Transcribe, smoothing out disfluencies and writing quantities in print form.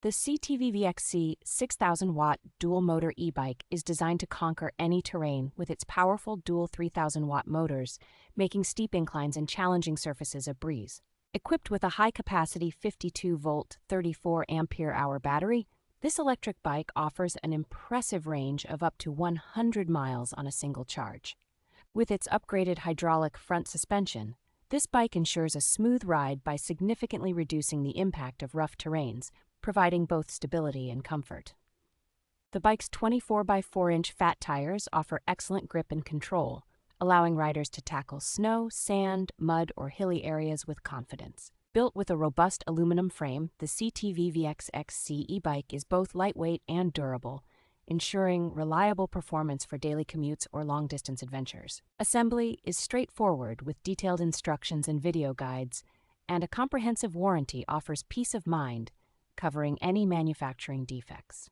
The CTVVXXC 6000W Dual Motor Ebike is designed to conquer any terrain with its powerful dual 3000-watt motors, making steep inclines and challenging surfaces a breeze. Equipped with a high-capacity 52-volt, 34-ampere-hour battery, this electric bike offers an impressive range of up to 100 miles on a single charge. With its upgraded hydraulic front suspension, this bike ensures a smooth ride by significantly reducing the impact of rough terrains, providing both stability and comfort. The bike's 24 by 4-inch fat tires offer excellent grip and control, allowing riders to tackle snow, sand, mud, or hilly areas with confidence. Built with a robust aluminum frame, the CTVVXXC e-bike is both lightweight and durable, ensuring reliable performance for daily commutes or long-distance adventures. Assembly is straightforward with detailed instructions and video guides, and a comprehensive warranty offers peace of mind, covering any manufacturing defects.